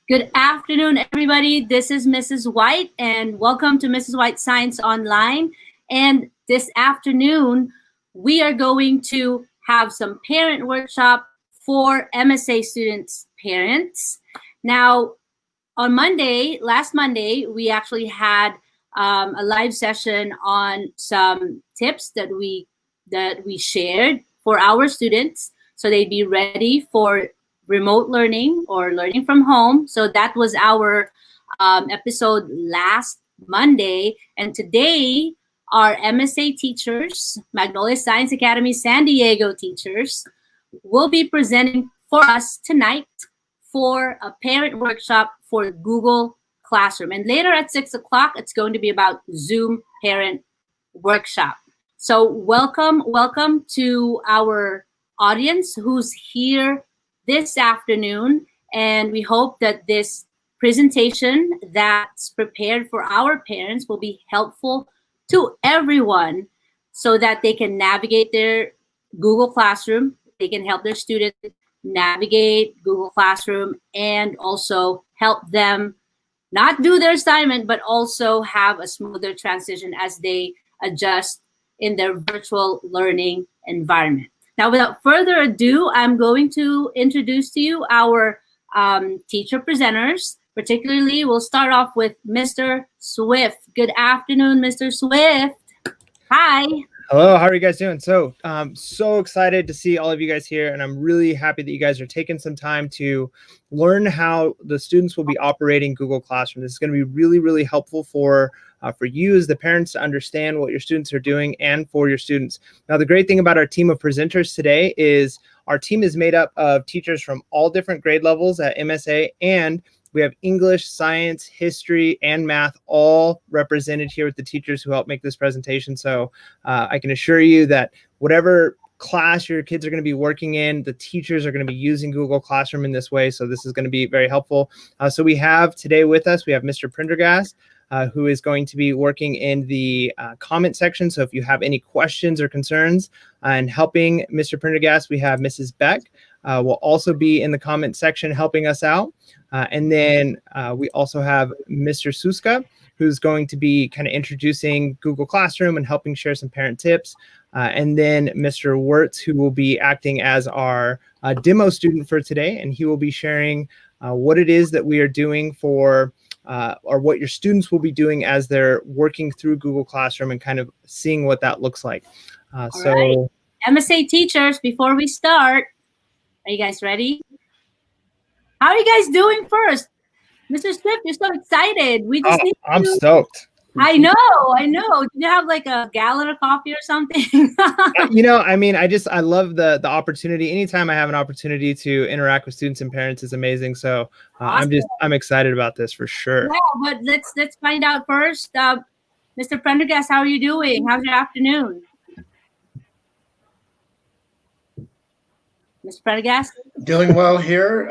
Good afternoon, everybody. This is Mrs. White, and welcome to Mrs. White Science Online. And this afternoon, we are going to have some parent workshop for MSA students' parents. Now, on Monday, last Monday, we actually had a live session on some tips that we shared for our students, so they'd be ready for remote learning or learning from home. So that was our episode last Monday. And today, our MSA teachers, Magnolia Science Academy-San Diego teachers, will be presenting for us tonight for a parent workshop for Google Classroom. And later at 6 o'clock, it's going to be about Zoom parent workshop. So welcome to our audience who's here this afternoon, and we hope that this presentation that's prepared for our parents will be helpful to everyone so that they can navigate their Google Classroom, they can help their students navigate Google Classroom, and also help them not do their assignment, but also have a smoother transition as they adjust in their virtual learning environment. Now, without further ado, I'm going to introduce to you our teacher presenters. Particularly, we'll start off with Mr. Swift. Good afternoon, Mr. Swift. Hi. Hello, how are you guys doing? So so excited to see all of you guys here, and I'm really happy that you guys are taking some time to learn how the students will be operating Google Classroom. This is going to be really, really helpful for you as the parents to understand what your students are doing and for your students. Now, the great thing about our team of presenters today is our team is made up of teachers from all different grade levels at MSA, and we have English, science, history, and math all represented here with the teachers who help make this presentation. So I can assure you that whatever class your kids are going to be working in, the teachers are going to be using Google Classroom in this way. So this is going to be very helpful. So we have today with us, we have Mr. Prendergast, who is going to be working in the comment section. So if you have any questions or concerns, and helping Mr. Prendergast, we have Mrs. Beck, will also be in the comment section helping us out. And then we also have Mr. Suska, who's going to be kind of introducing Google Classroom and helping share some parent tips. And then Mr. Wirtz, who will be acting as our demo student for today, and he will be sharing what it is that we are doing for or what your students will be doing as they're working through Google Classroom and kind of seeing what that looks like. So, right. MSA teachers, before we start, are you guys ready? How are you guys doing first? Mr. Swift, you're so excited. We just need I'm stoked. I know. Did you have like a gallon of coffee or something? You know, I mean, I love the opportunity. Anytime I have an opportunity to interact with students and parents is amazing. So awesome. I'm excited about this for sure. Yeah, but let's find out first. Mr. Prendergast, how are you doing? How's your afternoon? Mr. Prendergast? Doing well here.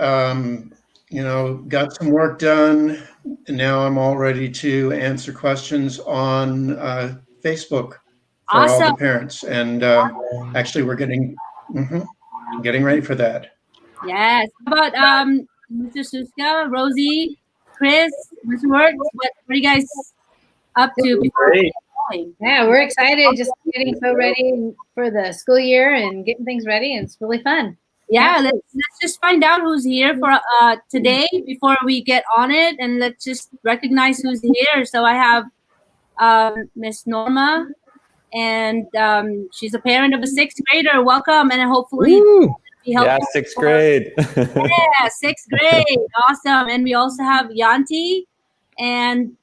You know, got some work done, and now I'm all ready to answer questions on Facebook for awesome. All the parents. And actually, we're getting ready for that. Yes. How about Mr. Suska, Rosie, Chris, Mr. Works? What are you guys up to before we get going? Yeah, we're excited. Just getting so ready for the school year and getting things ready, and it's really fun. Yeah, let's just find out who's here for today before we get on it, and let's just recognize who's here. So I have Miss Norma, and she's a parent of a 6th grader. Welcome, and hopefully be helpful. Yeah, 6th grade. Yeah, 6th grade. Awesome. And we also have Yanti, and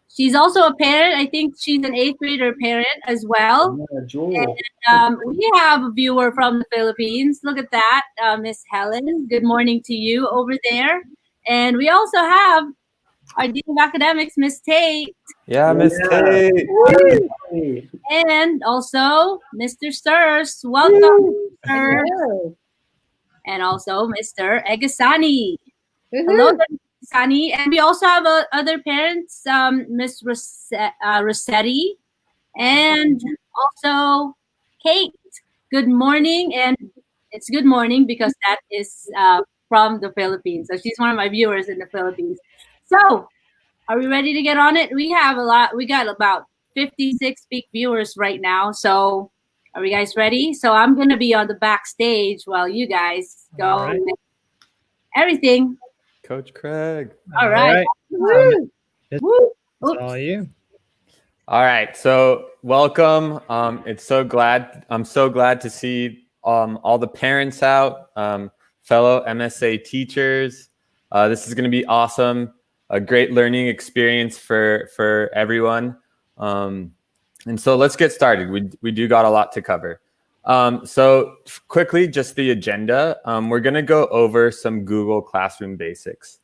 she's also a parent. I think she's an 8th grader parent as well. And we have a viewer from the Philippines. Look at that, Miss Helen. Good morning to you over there. And we also have our Dean of Academics, Miss Tate. Yeah, Miss Tate. And also Mr. Stirs. Welcome, Sir. And also Mr. Egasani. Hello, Egasani. And we also have other parents, Miss Rossetti, and also Kate. Good morning. And it's good morning because that is from the Philippines. So she's one of my viewers in the Philippines. So are we ready to get on it? We have a lot. We got about 56 peak viewers right now. So are we guys ready? So I'm going to be on the backstage while you guys go everything. Coach Craig. All right. Woo. It's all you. All right. So welcome. I'm so glad to see all the parents out, fellow MSA teachers. This is going to be awesome. A great learning experience for everyone. And so let's get started. We do got a lot to cover. So quickly, just the agenda. We're going to go over some Google Classroom basics.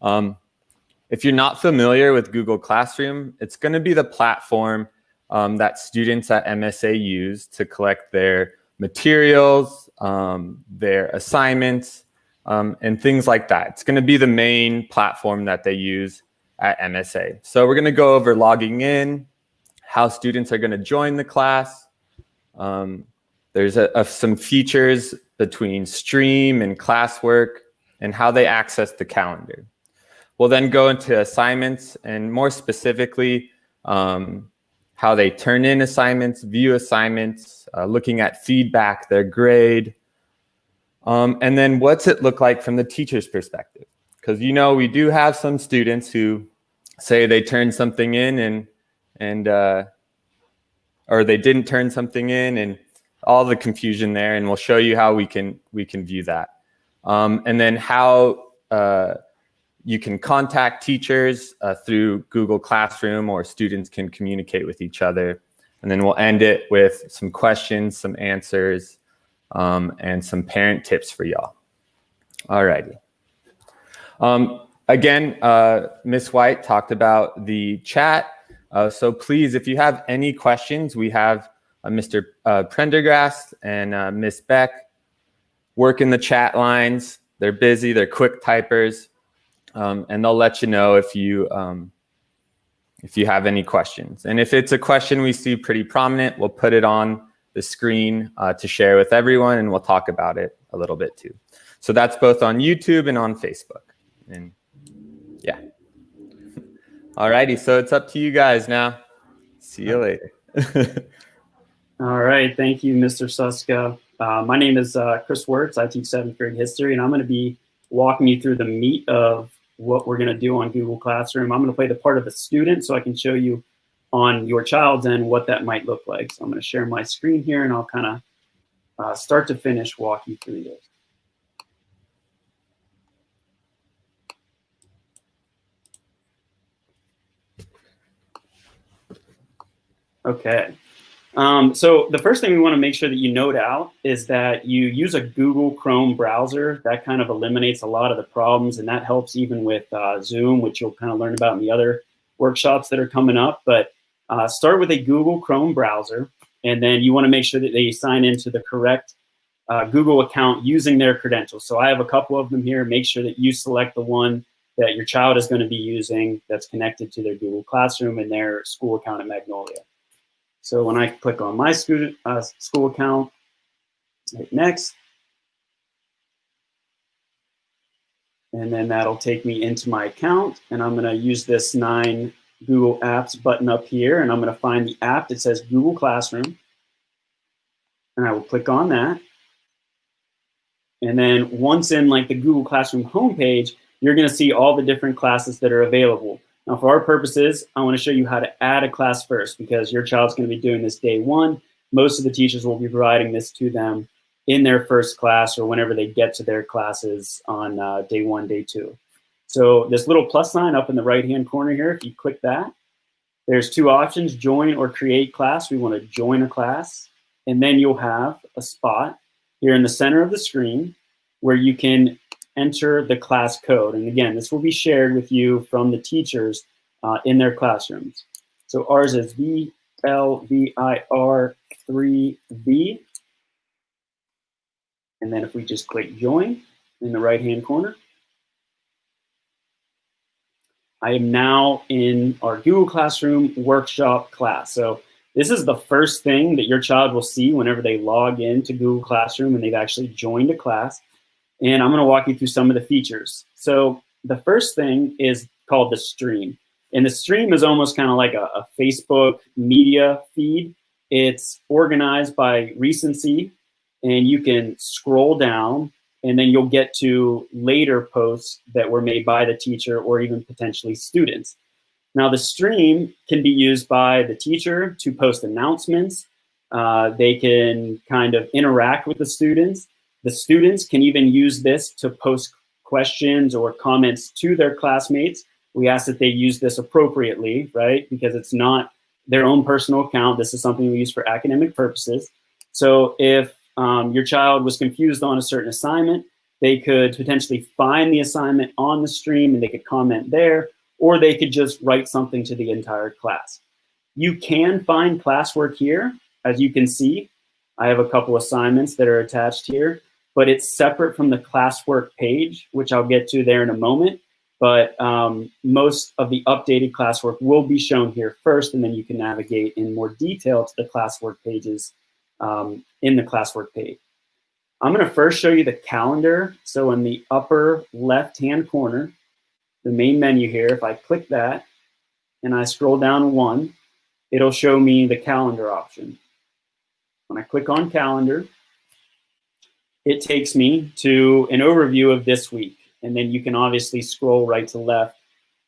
If you're not familiar with Google Classroom, it's going to be the platform that students at MSA use to collect their materials, their assignments, and things like that. It's going to be the main platform that they use at MSA. So we're going to go over logging in, how students are going to join the class. There's some features between Stream and Classwork and how they access the calendar. We'll then go into assignments and more specifically, how they turn in assignments, view assignments, looking at feedback, their grade, and then what's it look like from the teacher's perspective? Because we do have some students who say they turned something in or they didn't turn something in, and all the confusion there, and we'll show you how we can view that. And then how you can contact teachers through Google Classroom, or students can communicate with each other. And then we'll end it with some questions, some answers, and some parent tips for y'all. All righty. Again, Ms. White talked about the chat. So please, if you have any questions, we have Mr. Prendergast and Ms. Beck work in the chat lines. They're busy, they're quick typers, and they'll let you know if you have any questions. And if it's a question we see pretty prominent, we'll put it on the screen to share with everyone, and we'll talk about it a little bit too. So that's both on YouTube and on Facebook. And yeah. All righty, so it's up to you guys now. See you later. All right, thank you, Mr. Suska. My name is Chris Wirtz. I teach 7th grade history, and I'm going to be walking you through the meat of what we're going to do on Google Classroom. I'm going to play the part of a student so I can show you on your child's end what that might look like. So I'm going to share my screen here, and I'll kind of start to finish walk you through this. Okay. So the first thing we want to make sure that you note out is that you use a Google Chrome browser. That kind of eliminates a lot of the problems, and that helps even with Zoom, which you'll kind of learn about in the other workshops that are coming up. But start with a Google Chrome browser, and then you want to make sure that they sign into the correct Google account using their credentials. So I have a couple of them here. Make sure that you select the one that your child is going to be using that's connected to their Google Classroom and their school account at Magnolia. So when I click on my school account, hit next. And then that'll take me into my account, and I'm gonna use this 9 Google Apps button up here, and I'm gonna find the app that says Google Classroom, and I will click on that. And then once in like the Google Classroom homepage, you're gonna see all the different classes that are available. Now for our purposes, I wanna show you how to add a class first, because your child's gonna be doing this day 1. Most of the teachers will be providing this to them in their first class or whenever they get to their classes on day 1, day 2. So this little plus sign up in the right-hand corner here, if you click that, there's 2 options, join or create class. We want to join a class, and then you'll have a spot here in the center of the screen where you can enter the class code. And again, this will be shared with you from the teachers in their classrooms. So ours is VLVIR3V. And then if we just click join in the right-hand corner, I am now in our Google Classroom workshop class. So this is the first thing that your child will see whenever they log into Google Classroom and they've actually joined a class. And I'm gonna walk you through some of the features. So the first thing is called the stream. And the stream is almost kind of like a Facebook media feed. It's organized by recency, and you can scroll down, and then you'll get to later posts that were made by the teacher or even potentially students. Now the stream can be used by the teacher to post announcements. They can kind of interact with the students. The students can even use this to post questions or comments to their classmates. We ask that they use this appropriately, right? Because it's not their own personal account. This is something we use for academic purposes. So if your child was confused on a certain assignment, they could potentially find the assignment on the stream and they could comment there, or they could just write something to the entire class. You can find classwork here. As you can see, I have a couple assignments that are attached here, but it's separate from the classwork page, which I'll get to there in a moment. But most of the updated classwork will be shown here first, and then you can navigate in more detail to the classwork pages in the classwork page. I'm gonna first show you the calendar. So in the upper left-hand corner, the main menu here, if I click that and I scroll down 1, it'll show me the calendar option. When I click on calendar, it takes me to an overview of this week. And then you can obviously scroll right to left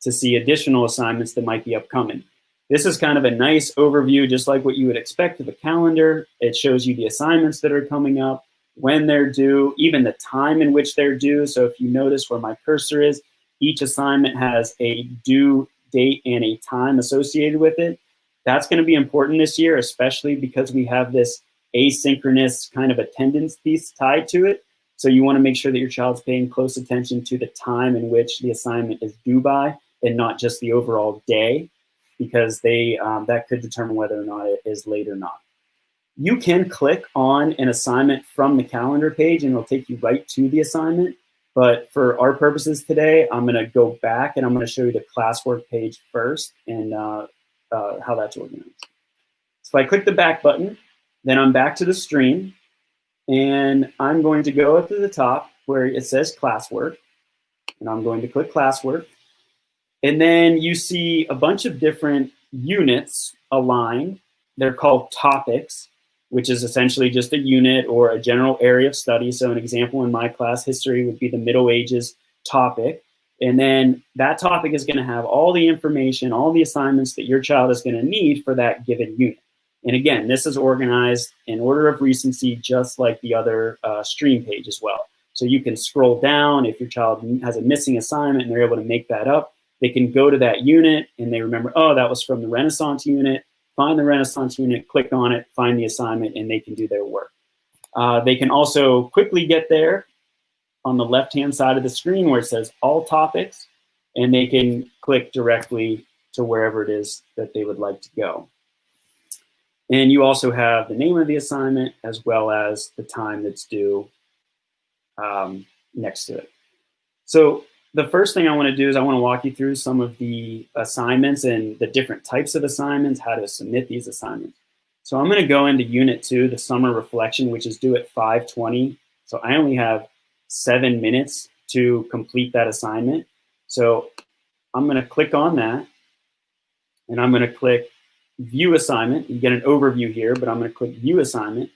to see additional assignments that might be upcoming. This is kind of a nice overview, just like what you would expect of a calendar. It shows you the assignments that are coming up, when they're due, even the time in which they're due. So if you notice where my cursor is, each assignment has a due date and a time associated with it. That's going to be important this year, especially because we have this asynchronous kind of attendance piece tied to it. So you want to make sure that your child's paying close attention to the time in which the assignment is due by, and not just the overall day, because that could determine whether or not it is late or not. You can click on an assignment from the calendar page and it'll take you right to the assignment. But for our purposes today, I'm going to go back and I'm going to show you the classwork page first and how that's organized. So if I click the back button, then I'm back to the stream, and I'm going to go up to the top where it says classwork, and I'm going to click classwork. And then you see a bunch of different units aligned. They're called topics, which is essentially just a unit or a general area of study. So an example in my class, history, would be the Middle Ages topic. And then that topic is going to have all the information, all the assignments that your child is going to need for that given unit. And again, this is organized in order of recency, just like the other stream page as well. So you can scroll down. If your child has a missing assignment and they're able to make that up, they can go to that unit and they remember, oh, that was from the Renaissance unit. Find the Renaissance unit, click on it, find the assignment, and they can do their work. They can also quickly get there on the left-hand side of the screen where it says all topics, and they can click directly to wherever it is that they would like to go. And you also have the name of the assignment as well as the time that's due next to it. So the first thing I want to do is I want to walk you through some of the assignments and the different types of assignments, how to submit these assignments. So I'm going to go into Unit 2, the summer reflection, which is due at 5:20. So I only have 7 minutes to complete that assignment. So I'm going to click on that, and I'm going to click View Assignment. You get an overview here, but I'm going to click View Assignment.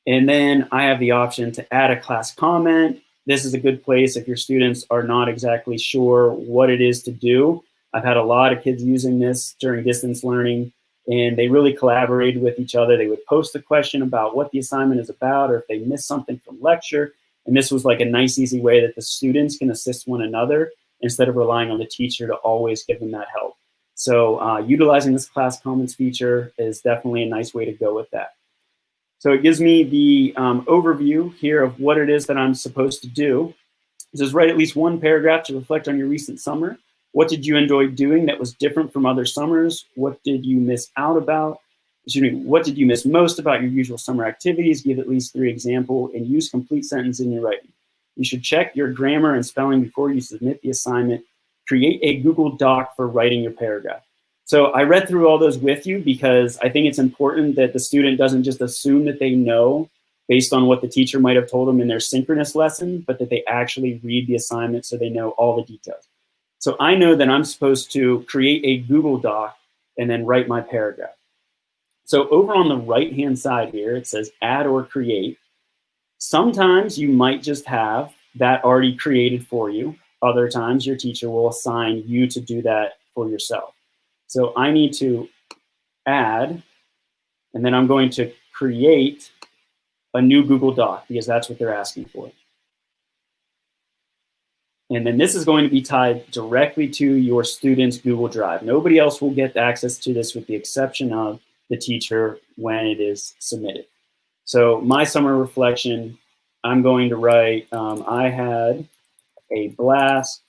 And then I have the option to add a class comment. This is a good place if your students are not exactly sure what it is to do. I've had a lot of kids using this during distance learning, and they really collaborated with each other. They would post a question about what the assignment is about, or if they missed something from lecture. And this was like a nice, easy way that the students can assist one another instead of relying on the teacher to always give them that help. So utilizing this class comments feature is definitely a nice way to go with that. So it gives me the overview here of what it is that I'm supposed to do. It says write at least one paragraph to reflect on your recent summer. What did you enjoy doing that was different from other summers? What did you miss out about? Excuse me, what did you miss most about your usual summer activities? Give at least 3 examples and use complete sentence in your writing. You should check your grammar and spelling before you submit the assignment. Create a Google Doc for writing your paragraph. So I read through all those with you because I think it's important that the student doesn't just assume that they know based on what the teacher might have told them in their synchronous lesson, but that they actually read the assignment so they know all the details. So I know that I'm supposed to create a Google Doc and then write my paragraph. So over on the right-hand side here, it says add or create. Sometimes you might just have that already created for you. Other times your teacher will assign you to do that for yourself. So I need to add, and then I'm going to create a new Google Doc because that's what they're asking for. And then this is going to be tied directly to your student's Google Drive. Nobody else will get access to this with the exception of the teacher when it is submitted. So my summer reflection, I'm going to write, I had a blast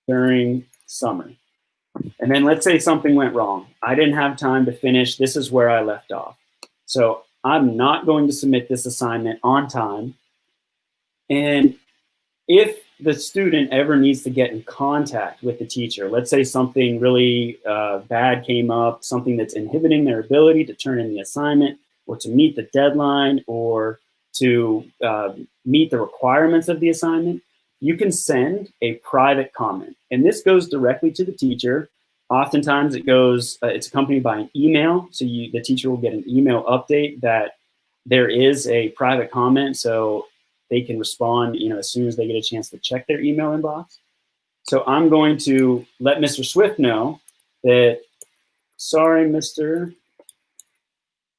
during summer. And then let's say something went wrong. I didn't have time to finish. This is where I left off. So I'm not going to submit this assignment on time. And if the student ever needs to get in contact with the teacher, let's say something really bad came up, something that's inhibiting their ability to turn in the assignment or to meet the deadline or to meet the requirements of the assignment, you can send a private comment. And this goes directly to the teacher. Oftentimes it goes, it's accompanied by an email. So the teacher will get an email update that there is a private comment. So they can respond, as soon as they get a chance to check their email inbox. So I'm going to let Mr. Swift know that, sorry, Mr.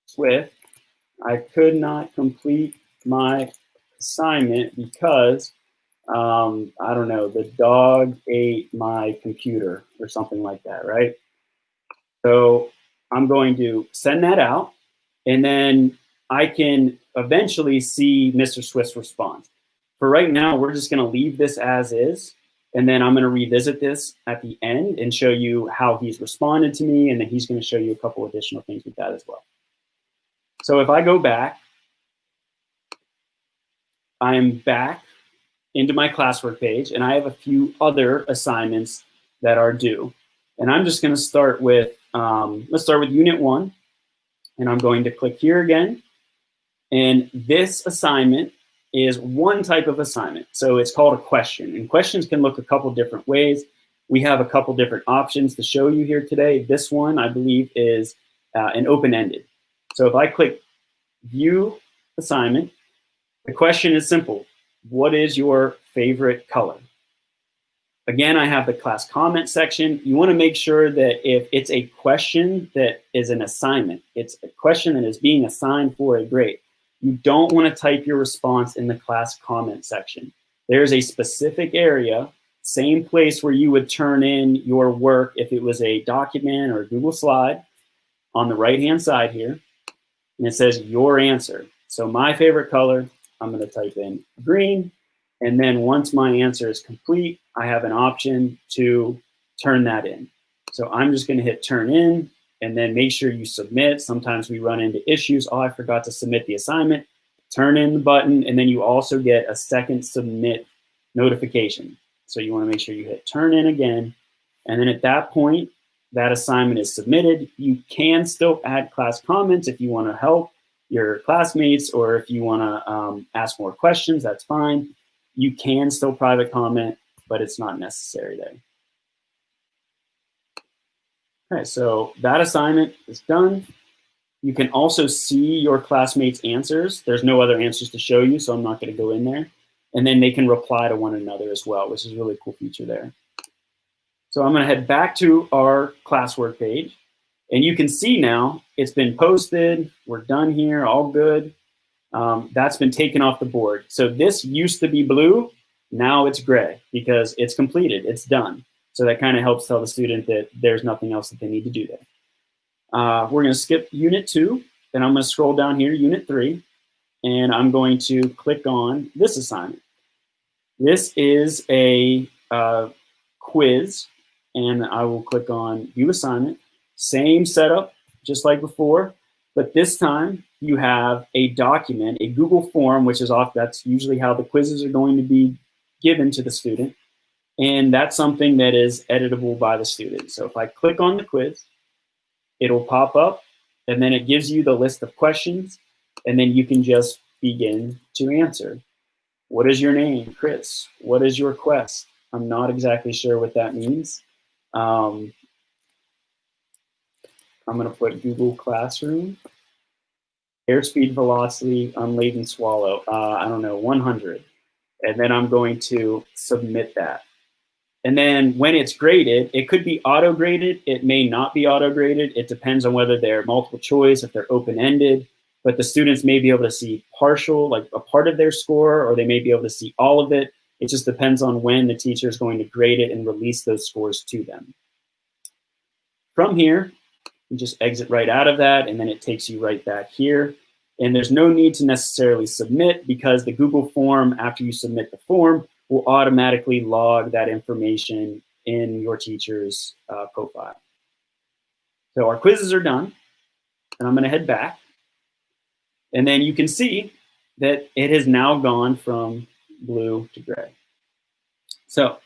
Swift, I could not complete my assignment because, I don't know, the dog ate my computer or something like that, right? So I'm going to send that out, and then I can eventually see Mr. Swift's response. For right now, we're just going to leave this as is, and then I'm going to revisit this at the end and show you how he's responded to me, and then he's going to show you a couple additional things with that as well. So if I go back, I'm back into my classwork page, and I have a few other assignments that are due. And I'm just going to start with, let's start with Unit 1, and I'm going to click here again. And this assignment is one type of assignment. So it's called a question, and questions can look a couple different ways. We have a couple different options to show you here today. This one, I believe, is an open-ended. So if I click View Assignment, the question is simple. What is your favorite color? Again, I have the class comment section. You want to make sure that if it's a question that is an assignment, it's a question that is being assigned for a grade, you don't want to type your response in the class comment section. There's a specific area, same place where you would turn in your work if it was a document or a Google slide, on the right-hand side here, and it says your answer. So my favorite color, I'm going to type in green, and then once my answer is complete, I have an option to turn that in. So I'm just going to hit turn in, and then make sure you submit. Sometimes we run into issues. Oh, I forgot to submit the assignment. Turn in the button, and then you also get a second submit notification. So you want to make sure you hit turn in again, and then at that point, that assignment is submitted. You can still add class comments if you want to help your classmates, or if you want to ask more questions, that's fine. You can still private comment, but it's not necessary there. Okay, so that assignment is done. You can also see your classmates' answers. There's no other answers to show you, so I'm not going to go in there. And then they can reply to one another as well, which is a really cool feature there. So I'm going to head back to our classwork page. And you can see now it's been posted. We're done here, all good. That's been taken off the board. So this used to be blue. Now it's gray because it's completed. It's done. So that kind of helps tell the student that there's nothing else that they need to do there. We're going to skip Unit 2. Then I'm going to scroll down here to Unit 3. And I'm going to click on this assignment. This is a quiz. And I will click on View Assignment. Same setup, just like before. But this time, you have a document, a Google form, which is off. That's usually how the quizzes are going to be given to the student. And that's something that is editable by the student. So if I click on the quiz, it'll pop up, and then it gives you the list of questions, and then you can just begin to answer. What is your name, Chris? What is your quest? I'm not exactly sure what that means. I'm going to put Google Classroom. Airspeed velocity, unladen swallow, I don't know, 100. And then I'm going to submit that. And then when it's graded, it could be auto-graded. It may not be auto-graded. It depends on whether they're multiple choice, if they're open-ended. But the students may be able to see partial, like a part of their score, or they may be able to see all of it. It just depends on when the teacher is going to grade it and release those scores to them. From here, you just exit right out of that, and then it takes you right back here. And there's no need to necessarily submit because the Google form, after you submit the form, will automatically log that information in your teacher's profile. So our quizzes are done, and I'm going to head back. And then you can see that it has now gone from blue to gray. So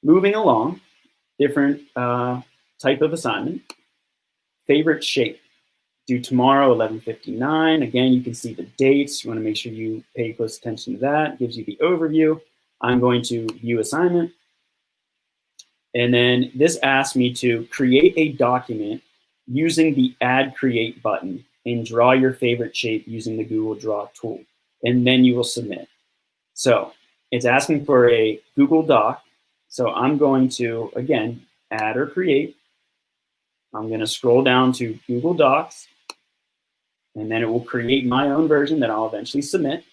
moving along, different type of assignment. Favorite shape. Due tomorrow, 11:59. Again, you can see the dates. You want to make sure you pay close attention to that. It gives you the overview. I'm going to view assignment. And then this asks me to create a document using the Add Create button and draw your favorite shape using the Google Draw tool. And then you will submit. So it's asking for a Google Doc. So I'm going to, again, add or create. I'm going to scroll down to Google Docs. And then it will create my own version that I'll eventually submit.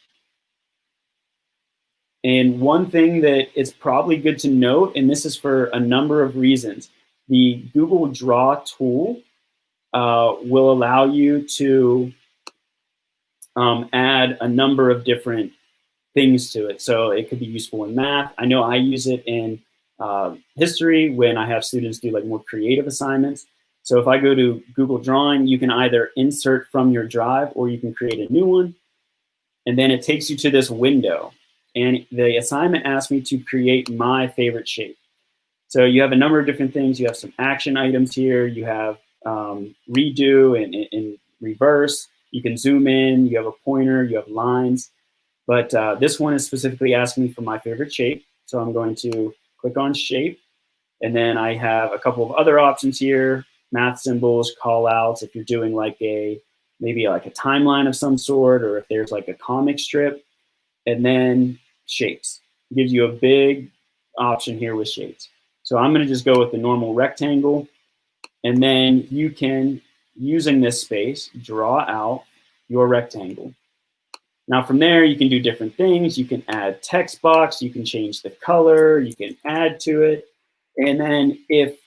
And one thing that is probably good to note, and this is for a number of reasons, the Google Draw tool will allow you to add a number of different things to it. So it could be useful in math. I know I use it in history when I have students do like more creative assignments. So if I go to Google Drawing, you can either insert from your drive or you can create a new one. And then it takes you to this window. And the assignment asked me to create my favorite shape. So you have a number of different things. You have some action items here. You have redo and reverse. You can zoom in. You have a pointer. You have lines. But this one is specifically asking me for my favorite shape. So I'm going to click on shape. And then I have a couple of other options here. Math symbols, call outs, if you're doing like maybe like a timeline of some sort, or if there's like a comic strip, and then shapes. It gives you a big option here with shapes. So I'm going to just go with the normal rectangle, and then you can, using this space, draw out your rectangle. Now from there, you can do different things. You can add text box, you can change the color, you can add to it. And then if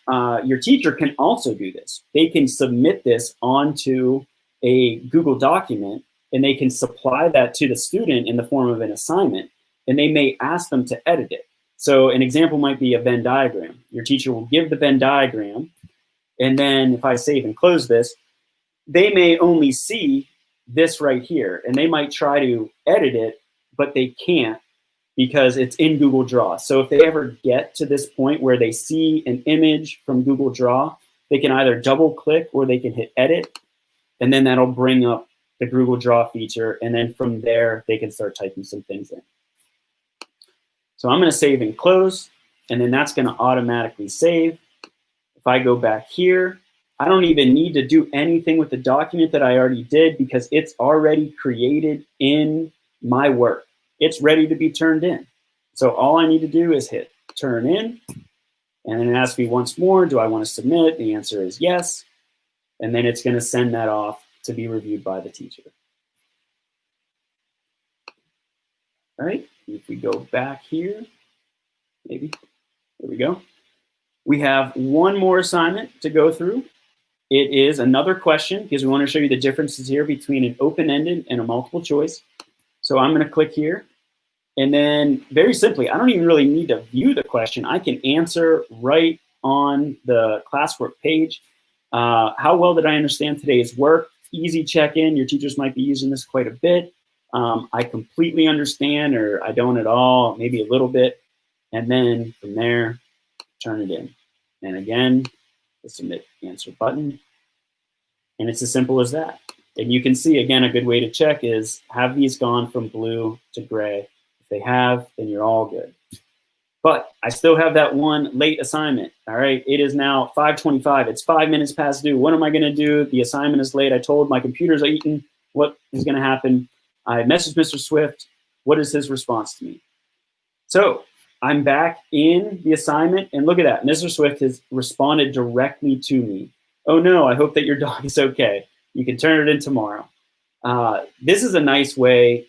your teacher can also do this, they can submit this onto a Google document and they can supply that to the student in the form of an assignment, and they may ask them to edit it. So an example might be a Venn diagram. Your teacher will give the Venn diagram, and then if I save and close this, they may only see this right here, and they might try to edit it, but they can't, because it's in Google Draw. So if they ever get to this point where they see an image from Google Draw, they can either double click or they can hit edit, and then that'll bring up the Google Draw feature. And then from there, they can start typing some things in. So I'm going to save and close, and then that's going to automatically save. If I go back here, I don't even need to do anything with the document that I already did because it's already created in my work. It's ready to be turned in. So all I need to do is hit turn in, and then it asks me once more, do I want to submit? The answer is yes. And then it's going to send that off to be reviewed by the teacher. All right, if we go back here, maybe, there we go. We have one more assignment to go through. It is another question because we want to show you the differences here between an open-ended and a multiple choice. So I'm going to click here. And then very simply, I don't even really need to view the question. I can answer right on the classwork page. How well did I understand today's work? Easy check-in. Your teachers might be using this quite a bit. I completely understand, or I don't at all, maybe a little bit. And then from there, turn it in. And again, the submit answer button. And it's as simple as that. And you can see, again, a good way to check is, have these gone from blue to gray? If they have, then you're all good. But I still have that one late assignment. All right, it is now 5:25. It's 5 minutes past due. What am I going to do? The assignment is late. I told my computer's eaten. What is going to happen? I messaged Mr. Swift. What is his response to me? So I'm back in the assignment, and look at that. Mr. Swift has responded directly to me. Oh no, I hope that your dog is okay. You can turn it in tomorrow. This is a nice way,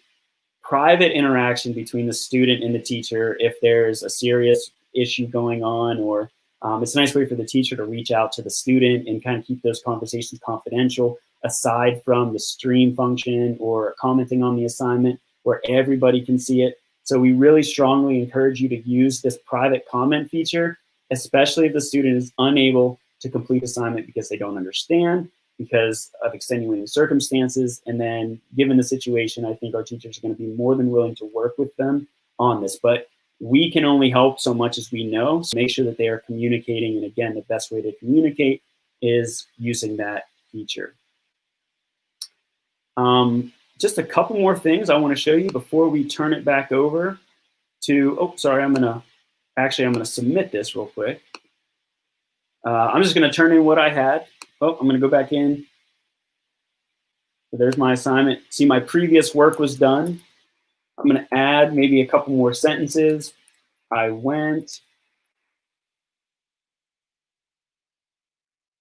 private interaction between the student and the teacher if there's a serious issue going on, or it's a nice way for the teacher to reach out to the student and kind of keep those conversations confidential, aside from the stream function or commenting on the assignment where everybody can see it. So we really strongly encourage you to use this private comment feature, especially if the student is unable to complete assignment because they don't understand, because of extenuating circumstances. And then given the situation, I think our teachers are going to be more than willing to work with them on this. But we can only help so much as we know. So make sure that they are communicating. And again, the best way to communicate is using that feature. Just a couple more things I want to show you before we turn it back over to, oh, sorry, I'm going to submit this real quick. I'm just going to turn in what I had. Oh, I'm going to go back in. So there's my assignment. See, my previous work was done. I'm going to add maybe a couple more sentences. I went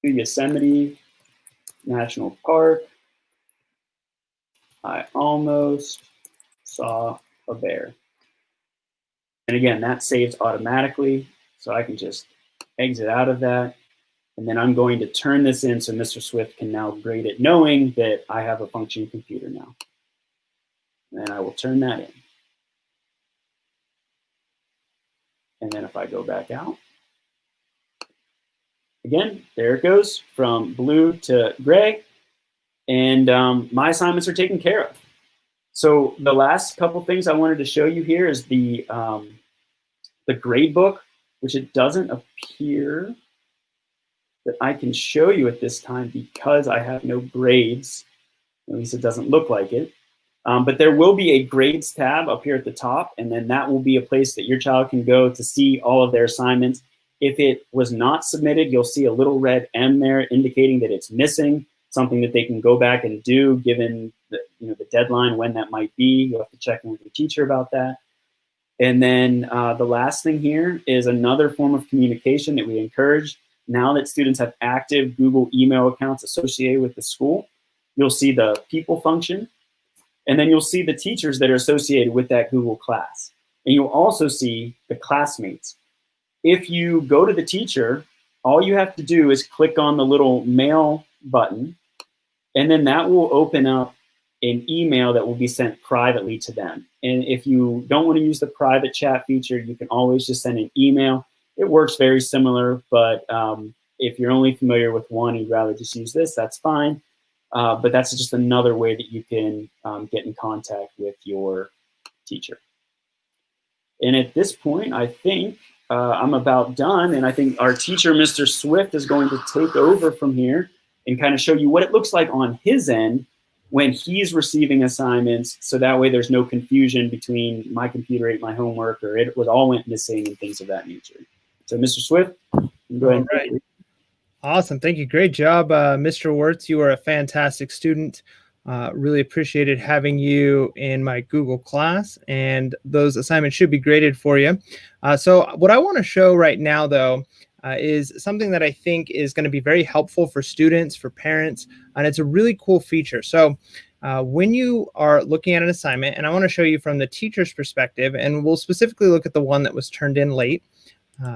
to Yosemite National Park. I almost saw a bear. And again, that saves automatically. So I can just exit out of that. And then I'm going to turn this in so Mr. Swift can now grade it, knowing that I have a functioning computer now. And I will turn that in. And then if I go back out, again, there it goes from blue to gray. And my assignments are taken care of. So the last couple things I wanted to show you here is the grade book, which it doesn't appear that I can show you at this time because I have no grades. At least it doesn't look like it. But there will be a grades tab up here at the top, and then that will be a place that your child can go to see all of their assignments. If it was not submitted, you'll see a little red M there indicating that it's missing, something that they can go back and do given the, the deadline when that might be. You'll have to check in with your teacher about that. And then the last thing here is another form of communication that we encourage. Now that students have active Google email accounts associated with the school, you'll see the people function, and then you'll see the teachers that are associated with that Google class. And you'll also see the classmates. If you go to the teacher, all you have to do is click on the little mail button, and then that will open up an email that will be sent privately to them. And if you don't want to use the private chat feature, you can always just send an email. It works very similar, but if you're only familiar with one, you'd rather just use this, that's fine. But that's just another way that you can get in contact with your teacher. And at this point, I think I'm about done. And I think our teacher, Mr. Swift, is going to take over from here and kind of show you what it looks like on his end when he's receiving assignments, so that way there's no confusion between my computer ate my homework or it was all went missing and things of that nature. So Mr. Swift, you can go ahead and take it. Awesome. Thank you. Great job, Mr. Wirtz. You are a fantastic student. Really appreciated having you in my Google class, and those assignments should be graded for you. So what I want to show right now, though, is something that I think is going to be very helpful for students, for parents, and it's a really cool feature. So when you are looking at an assignment, and I want to show you from the teacher's perspective, and we'll specifically look at the one that was turned in late.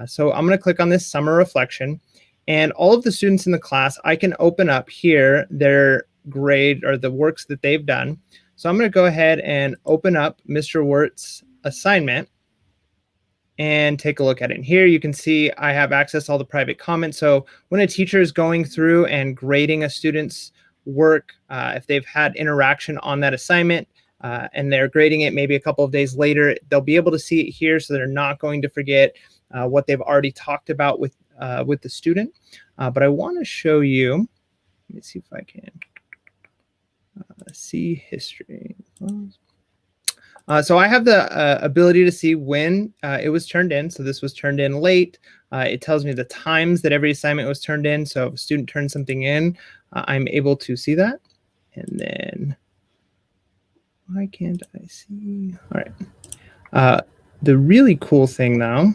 So I'm going to click on this summer reflection, and all of the students in the class, I can open up here their grade or the works that they've done. So I'm going to go ahead and open up Mr. Wirtz's assignment and take a look at it. And here you can see I have access to all the private comments. So when a teacher is going through and grading a student's work, if they've had interaction on that assignment and they're grading it maybe a couple of days later, they'll be able to see it here, so they're not going to forget what they've already talked about with the student. But I want to show you, let me see if I can see history. So I have the ability to see when it was turned in. So this was turned in late. It tells me the times that every assignment was turned in. So if a student turns something in, I'm able to see that. And then why can't I see? All right. The really cool thing though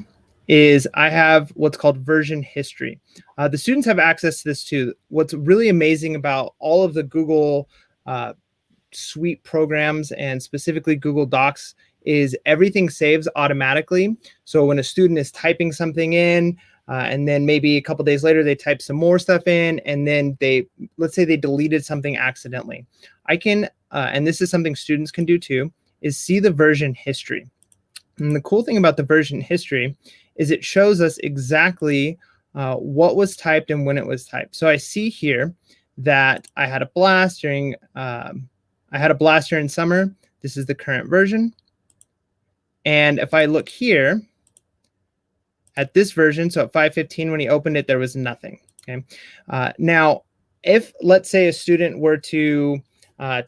is I have what's called version history. The students have access to this too. What's really amazing about all of the Google Suite programs, and specifically Google Docs, is everything saves automatically. So when a student is typing something in, and then maybe a couple days later they type some more stuff in, and then let's say they deleted something accidentally, I can, and this is something students can do too, is see the version history. And the cool thing about the version history is it shows us exactly what was typed and when it was typed. So I see here that I had a blast during summer. This is the current version. And if I look here at this version, so at 5:15 when he opened it, there was nothing. Okay. Now, if let's say a student were to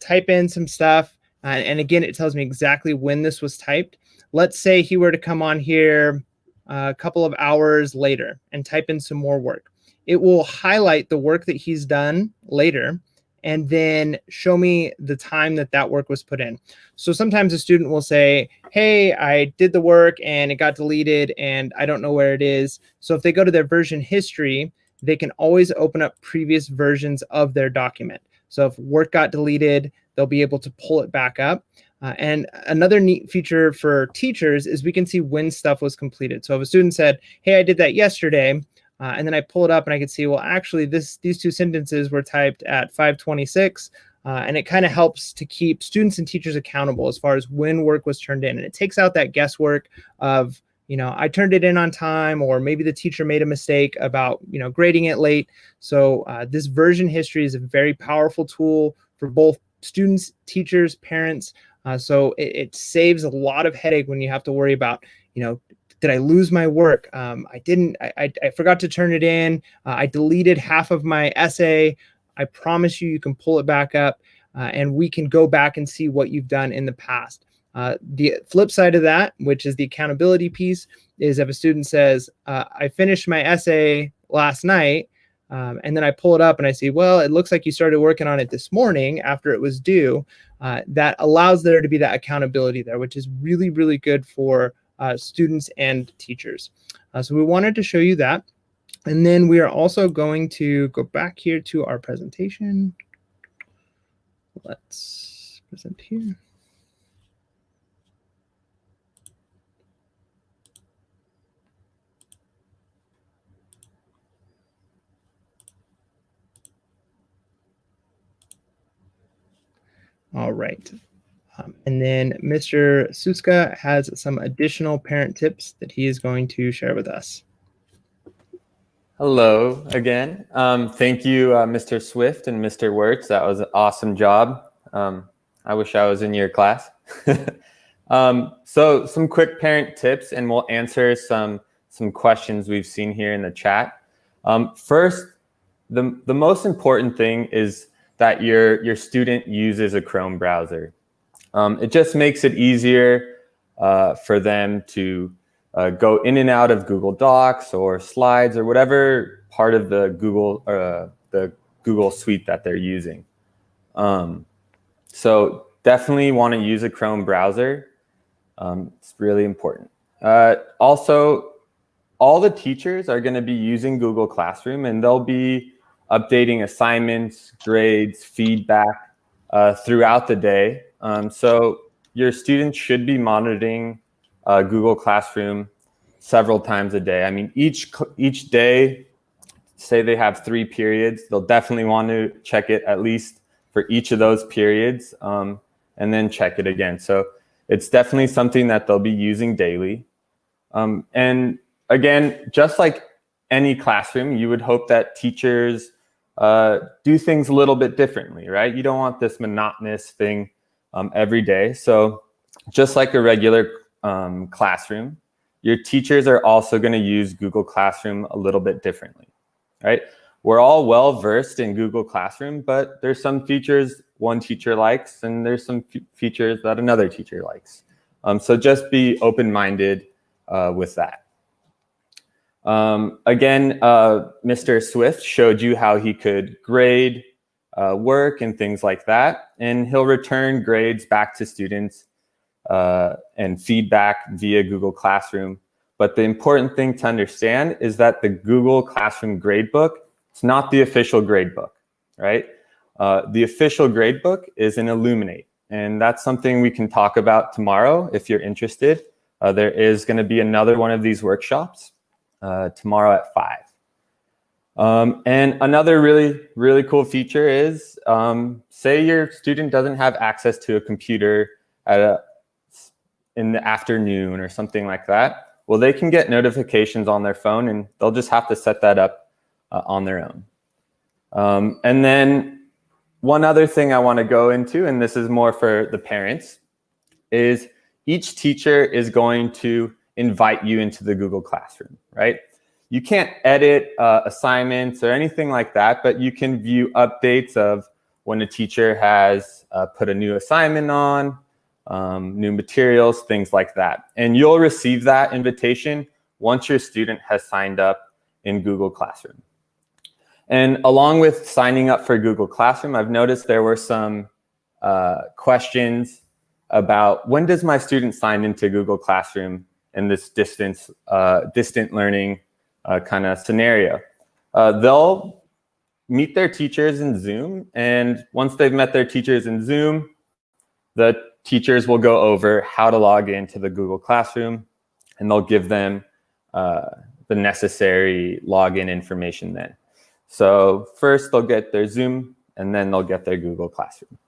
type in some stuff, and again, it tells me exactly when this was typed. Let's say he were to come on here a couple of hours later and type in some more work. It will highlight the work that he's done later and then show me the time that that work was put in. So sometimes a student will say, hey, I did the work and it got deleted and I don't know where it is. So if they go to their version history, they can always open up previous versions of their document. So if work got deleted, they'll be able to pull it back up. And another neat feature for teachers is we can see when stuff was completed. So if a student said, hey, I did that yesterday, and then I pull it up and I can see, well, actually, these two sentences were typed at 5:26, and it kind of helps to keep students and teachers accountable as far as when work was turned in. And it takes out that guesswork of, I turned it in on time, or maybe the teacher made a mistake about, grading it late. So this version history is a very powerful tool for both students, teachers, parents. So it saves a lot of headache when you have to worry about, did I lose my work? I forgot to turn it in. I deleted half of my essay. I promise you can pull it back up and we can go back and see what you've done in the past. The flip side of that, which is the accountability piece, is if a student says, I finished my essay last night, and then I pull it up and I see, well, it looks like you started working on it this morning after it was due. That allows there to be that accountability there, which is really, really good for students and teachers. So we wanted to show you that. And then we are also going to go back here to our presentation. Let's present here. All right. And then Mr. Suska has some additional parent tips that he is going to share with us. Hello again. Thank you, Mr. Swift and Mr. Wirtz. That was an awesome job. I wish I was in your class. So some quick parent tips, and we'll answer some questions we've seen here in the chat. First, the most important thing is that your student uses a Chrome browser. It just makes it easier for them to go in and out of Google Docs or Slides or whatever part of the Google suite that they're using. So definitely want to use a Chrome browser. It's really important. Also, all the teachers are going to be using Google Classroom, and they'll be updating assignments, grades, feedback throughout the day. So your students should be monitoring Google Classroom several times a day. I mean, each day, say they have 3 periods, they'll definitely want to check it at least for each of those periods, and then check it again. So it's definitely something that they'll be using daily. And again, just like any classroom, you would hope that teachers do things a little bit differently, right? You don't want this monotonous thing every day. So just like a regular classroom, your teachers are also going to use Google Classroom a little bit differently, right? We're all well versed in Google Classroom, but there's some features one teacher likes, and there's some features that another teacher likes. So just be open-minded with that. Again, Mr. Swift showed you how he could grade work and things like that, and he'll return grades back to students and feedback via Google Classroom. But the important thing to understand is that the Google Classroom gradebook, it's not the official gradebook, right? The official gradebook is an Illuminate, and that's something we can talk about tomorrow if you're interested. There is going to be another one of these workshops tomorrow at 5. And another really cool feature is, say your student doesn't have access to a computer in the afternoon or something like that. Well, they can get notifications on their phone, and they'll just have to set that up on their own. And then one other thing I want to go into, and this is more for the parents, is each teacher is going to invite you into the Google Classroom, right? You can't edit assignments or anything like that, but you can view updates of when a teacher has put a new assignment on, new materials, things like that. And you'll receive that invitation once your student has signed up in Google Classroom. And along with signing up for Google Classroom, I've noticed there were some questions about when does my student sign into Google Classroom in this distant learning kind of scenario. They'll meet their teachers in Zoom, and once they've met their teachers in Zoom, the teachers will go over how to log into the Google Classroom, and they'll give them the necessary login information then. So first they'll get their Zoom, and then they'll get their Google Classroom.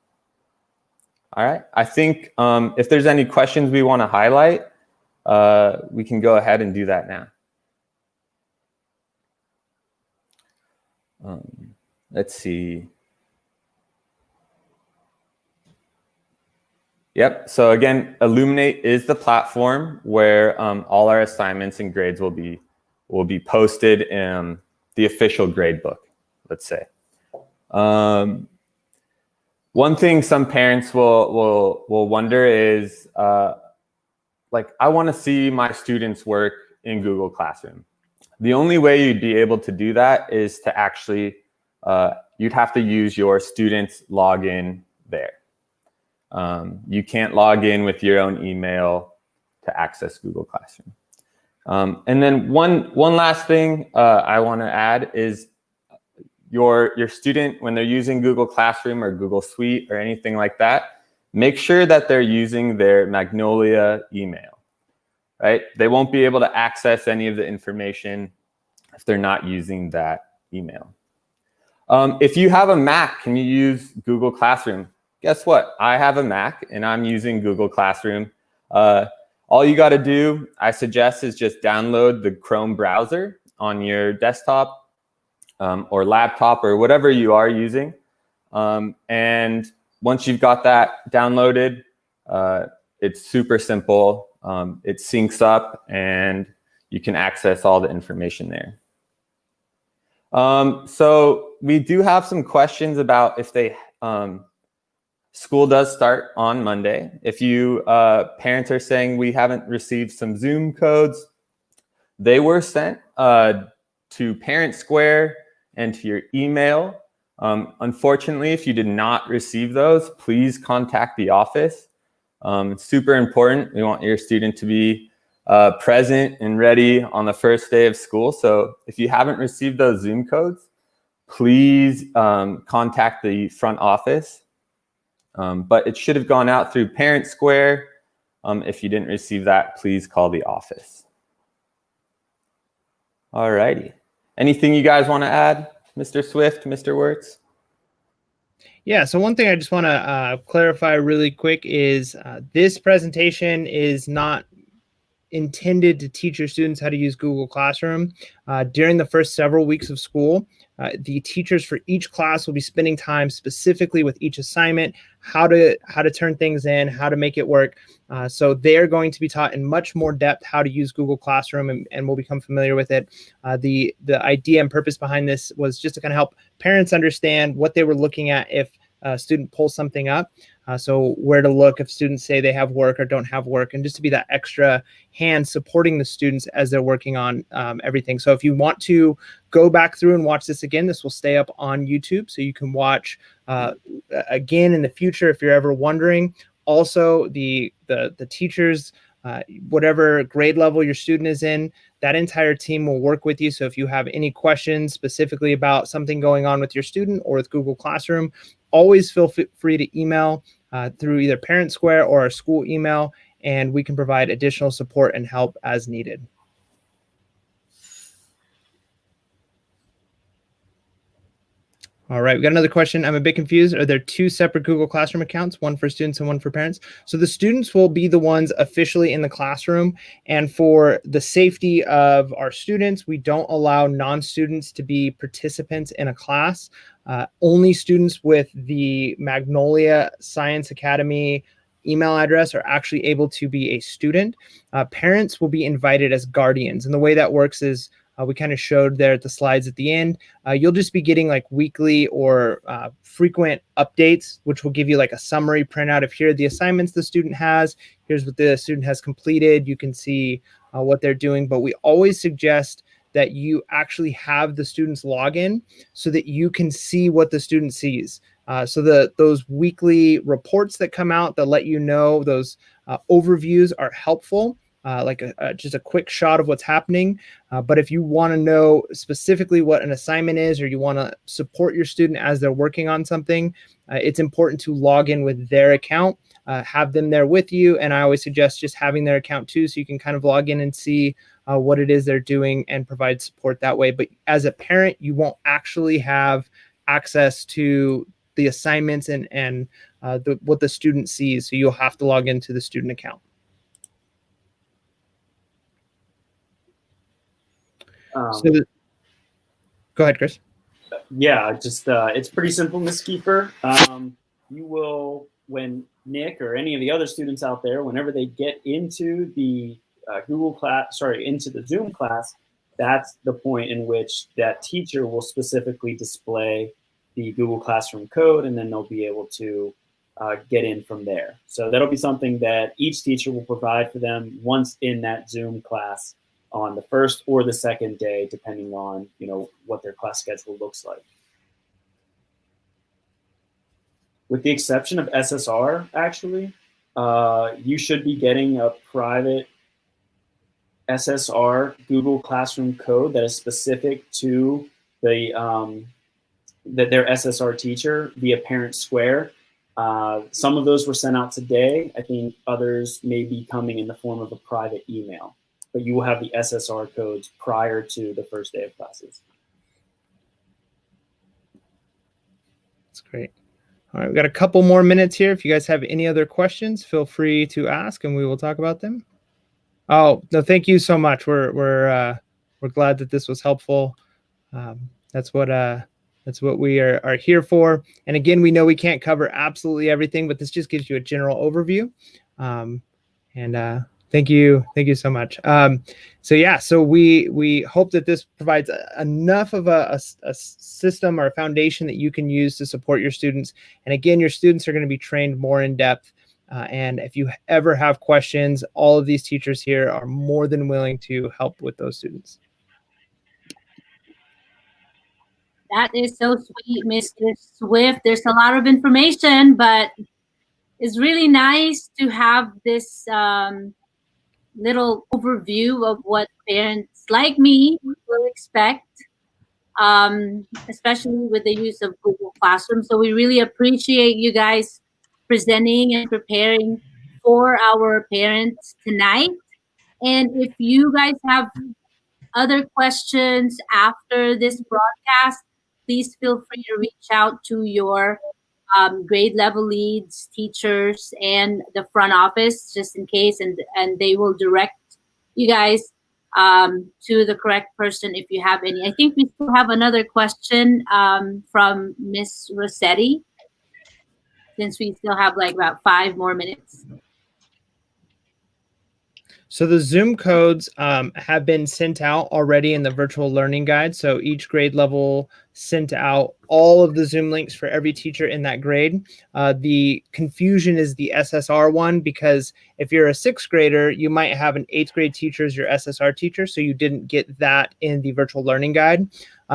All right, I think if there's any questions we want to highlight, we can go ahead and do that now. Let's see. Yep, so again, Illuminate is the platform where all our assignments and grades will be posted in the official gradebook, let's say. One thing some parents will wonder is, like, I want to see my students' work in Google Classroom. The only way you'd be able to do that is to actually, you'd have to use your student's login there. You can't log in with your own email to access Google Classroom. And then one last thing I want to add is your student, when they're using Google Classroom or Google Suite or anything like that, make sure that they're using their Magnolia email, right? They won't be able to access any of the information if they're not using that email. If you have a Mac, can you use Google Classroom? Guess what? I have a Mac and I'm using Google Classroom. All you got to do, I suggest, is just download the Chrome browser on your desktop or laptop or whatever you are using. And once you've got that downloaded, it's super simple. It syncs up and you can access all the information there. So we do have some questions about if they school does start on Monday. If you parents are saying we haven't received some Zoom codes, they were sent to Parent Square and to your email. Unfortunately, if you did not receive those, please contact the office. It's super important. We want your student to be present and ready on the first day of school. So if you haven't received those Zoom codes, please contact the front office. But it should have gone out through Parent Square. If you didn't receive that, please call the office. All righty. Anything you guys want to add, Mr. Swift, Mr. Wirtz? Yeah, so one thing I just want to clarify really quick is this presentation is not intended to teach your students how to use Google Classroom. During the first several weeks of school, the teachers for each class will be spending time specifically with each assignment, how to turn things in, how to make it work. So they're going to be taught in much more depth how to use Google Classroom and will become familiar with it. The idea and purpose behind this was just to kind of help parents understand what they were looking at if a student pulls something up. So where to look if students say they have work or don't have work, and just to be that extra hand supporting the students as they're working on everything. So if you want to go back through and watch this again, this will stay up on YouTube, so you can watch again in the future if you're ever wondering. Also, the teachers, whatever grade level your student is in, that entire team will work with you. So if you have any questions specifically about something going on with your student or with Google Classroom, always feel free to email through either Parent Square or our school email, and we can provide additional support and help as needed. All right, we got another question. I'm a bit confused. Are there two separate Google Classroom accounts, one for students and one for parents? So the students will be the ones officially in the classroom. And for the safety of our students, we don't allow non-students to be participants in a class. Only students with the Magnolia Science Academy email address are actually able to be a student. Parents will be invited as guardians. And the way that works is we kind of showed there at the slides at the end. You'll just be getting like weekly or frequent updates, which will give you like a summary printout of here are the assignments the student has. Here's what the student has completed. You can see what they're doing. But we always suggest that you actually have the student's login so that you can see what the student sees. So those weekly reports that come out that let you know, those overviews are helpful. Like just a quick shot of what's happening. But if you want to know specifically what an assignment is, or you want to support your student as they're working on something, it's important to log in with their account, have them there with you. And I always suggest just having their account too, so you can kind of log in and see what it is they're doing and provide support that way. But as a parent, you won't actually have access to the assignments and what the student sees. So you'll have to log into the student account. Go ahead, Chris. Yeah, just it's pretty simple, Ms. Kiefer. You will, when Nick or any of the other students out there, whenever they get into the into the Zoom class, that's the point in which that teacher will specifically display the Google Classroom code, and then they'll be able to get in from there. So that'll be something that each teacher will provide for them once in that Zoom class on the first or the second day, depending on what their class schedule looks like. With the exception of SSR, actually, you should be getting a private SSR Google Classroom code that is specific to their SSR teacher via Parent Square. Some of those were sent out today. I think others may be coming in the form of a private email, but you will have the SSR codes prior to the first day of classes. That's great. All right, we've got a couple more minutes here. If you guys have any other questions, feel free to ask and we will talk about them. Oh, no, thank you so much. We're glad that this was helpful. That's what we are here for. And again, we know we can't cover absolutely everything, but this just gives you a general overview. Thank you so much. So we hope that this provides enough of a system or a foundation that you can use to support your students. And again, your students are going to be trained more in depth. And if you ever have questions, all of these teachers here are more than willing to help with those students. That is so sweet, Mr. Swift. There's a lot of information, but it's really nice to have this little overview of what parents like me will expect, especially with the use of Google Classroom. So we really appreciate you guys presenting and preparing for our parents tonight. And if you guys have other questions after this broadcast, please feel free to reach out to your grade level leads, teachers, and the front office, just in case, and they will direct you guys to the correct person if you have any. I think we still have another question from Miss Rossetti, since we still have like about 5 more minutes. So the Zoom codes have been sent out already in the virtual learning guide. So each grade level sent out all of the Zoom links for every teacher in that grade. The confusion is the SSR one, because if you're a 6th grader, you might have an 8th grade teacher as your SSR teacher. So you didn't get that in the virtual learning guide.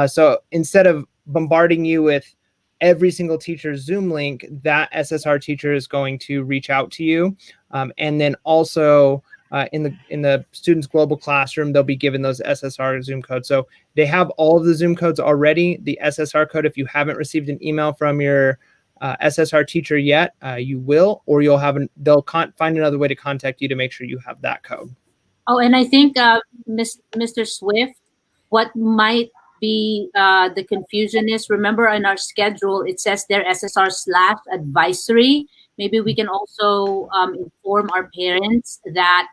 So instead of bombarding you with every single teacher's Zoom link, that SSR teacher is going to reach out to you. And then also, in the students' global classroom, they'll be given those SSR Zoom codes. So they have all of the Zoom codes already. The SSR code, if you haven't received an email from your SSR teacher yet, you will, or they'll find another way to contact you to make sure you have that code. Oh, and I think Mr. Swift, what might be the confusion is, remember in our schedule, it says there SSR/advisory. Maybe we can also inform our parents that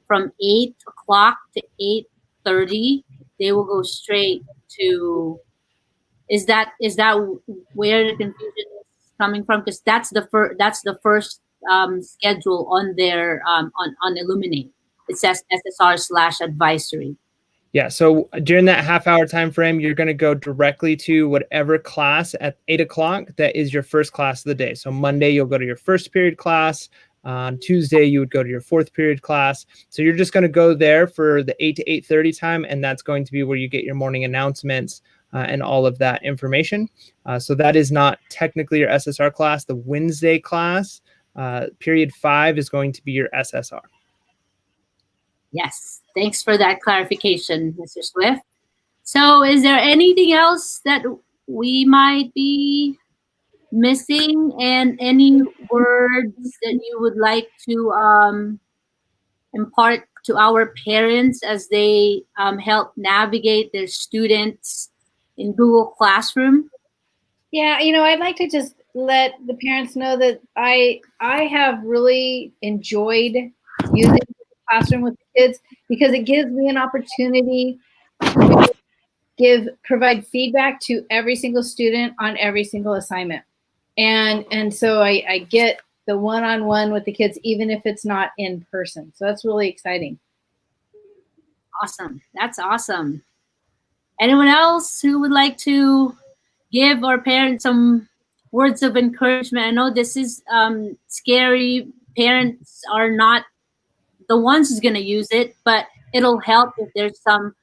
from 8 o'clock to 8:30, they will go straight to. Is that where the confusion is coming from? Because that's the first schedule on their on Illuminate. It says SSR/advisory. Yeah, so during that half-hour time frame, you're going to go directly to whatever class at 8 o'clock that is your first class of the day. So Monday, you'll go to your first period class. On Tuesday, you would go to your 4th period class. So you're just going to go there for the 8 to 8:30 time, and that's going to be where you get your morning announcements and all of that information. So that is not technically your SSR class. The Wednesday class, period 5, is going to be your SSR. Yes, thanks for that clarification, Mr. Swift. So is there anything else that we might be missing, and any words that you would like to impart to our parents as they help navigate their students in Google Classroom? Yeah, I'd like to just let the parents know that I have really enjoyed using the classroom with the kids, because it gives me an opportunity to provide feedback to every single student on every single assignment. And so I get the one-on-one with the kids, even if it's not in person. So that's really exciting. Awesome. That's awesome. Anyone else who would like to give our parents some words of encouragement? I know this is scary. Parents are not the ones who's going to use it, but it'll help if there's some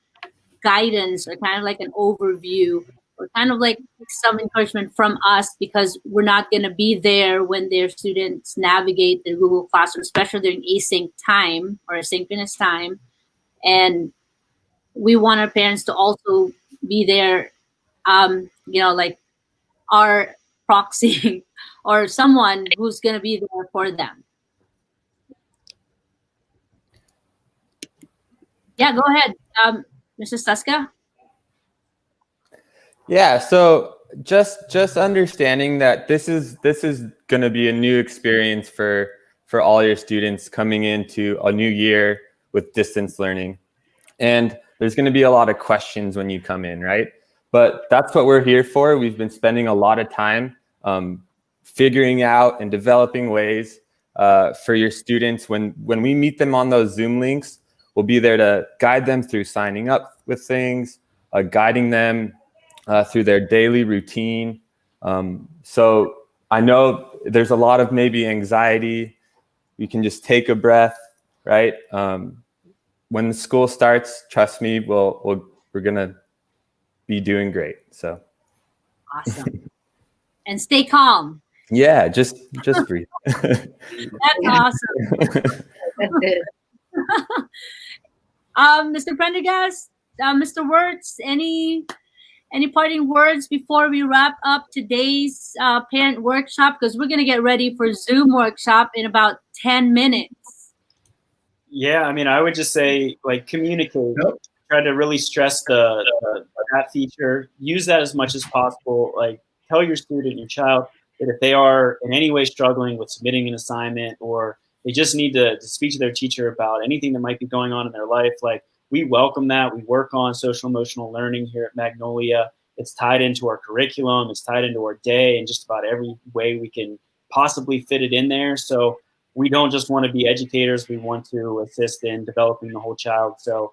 guidance or kind of like an overview, or kind of like some encouragement from us, because we're not going to be there when their students navigate the Google Classroom, especially during async time or asynchronous time. And we want our parents to also be there, like our proxy or someone who's going to be there for them. Yeah, go ahead, Mrs. Saska. Yeah, so just understanding that this is going to be a new experience for all your students coming into a new year with distance learning. And there's going to be a lot of questions when you come in, right? But that's what we're here for. We've been spending a lot of time figuring out and developing ways for your students. When we meet them on those Zoom links, we'll be there to guide them through signing up with things, guiding them through their daily routine. So I know there's a lot of maybe anxiety. You can just take a breath, right? When the school starts, trust me, we're gonna be doing great. So Awesome. And stay calm. yeah, just breathe. That's awesome. That's it. Mr. Prendergast, Mr. Wirtz, any parting words before we wrap up today's parent workshop? Because we're gonna get ready for Zoom workshop in about 10 minutes. Yeah, I mean, I would just say, like, communicate. Yep. Try to really stress that feature. Use that as much as possible. Like, tell your student, your child, that if they are in any way struggling with submitting an assignment, or they just need to speak to their teacher about anything that might be going on in their life, like, we welcome that. We work on social emotional learning here at Magnolia. It's tied into our curriculum. It's tied into our day and just about every way we can possibly fit it in there. So we don't just want to be educators. We want to assist in developing the whole child. So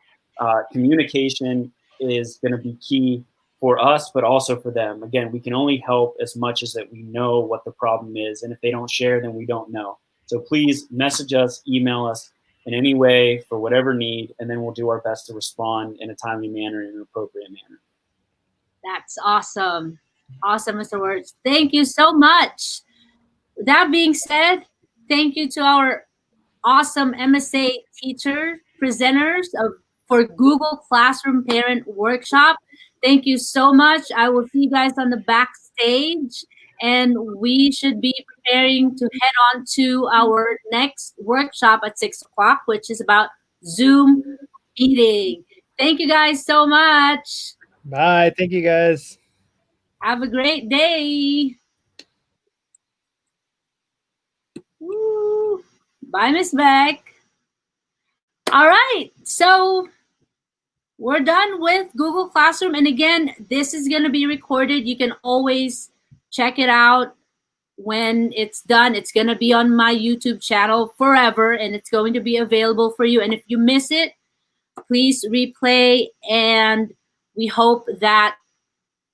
communication is going to be key for us, but also for them. Again, we can only help as much as that we know what the problem is. And if they don't share, then we don't know. So please message us, email us in any way for whatever need, and then we'll do our best to respond in a timely manner, in an appropriate manner. That's awesome. Awesome, Mr. Wirtz. Thank you so much. That being said, thank you to our awesome MSA teacher presenters for Google Classroom Parent Workshop. Thank you so much. I will see you guys on the backstage, and we should be preparing to head on to our next workshop at 6 o'clock, which is about Zoom meeting. Thank you guys so much. Bye. Thank you, guys. Have a great day. Woo. Bye, Miss Beck. All right, so we're done with Google Classroom. And again, this is going to be recorded. You can always check it out when it's done. It's going to be on my YouTube channel forever, and it's going to be available for you. And if you miss it, please replay. And we hope that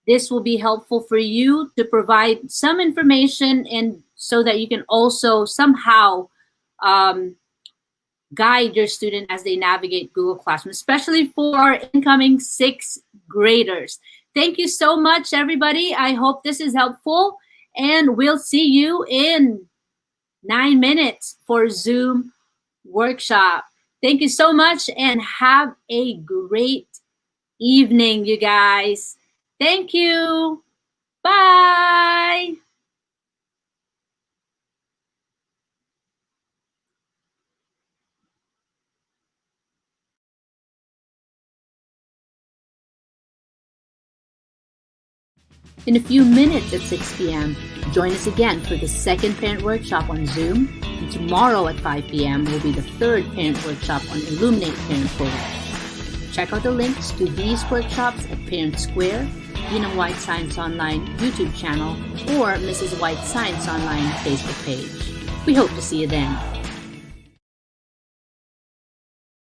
this will be helpful for you to provide some information, and so that you can also somehow guide your student as they navigate Google Classroom, especially for our incoming 6th graders. Thank you so much, everybody. I hope this is helpful, and we'll see you in 9 minutes for Zoom workshop. Thank you so much, and have a great evening, you guys. Thank you. Bye. In a few minutes at 6 p.m., join us again for the 2nd parent workshop on Zoom. And tomorrow at 5 p.m. will be the 3rd parent workshop on Illuminate Parent Program. Check out the links to these workshops at Parent Square, Dina White Science Online YouTube channel, or Mrs. White Science Online Facebook page. We hope to see you then.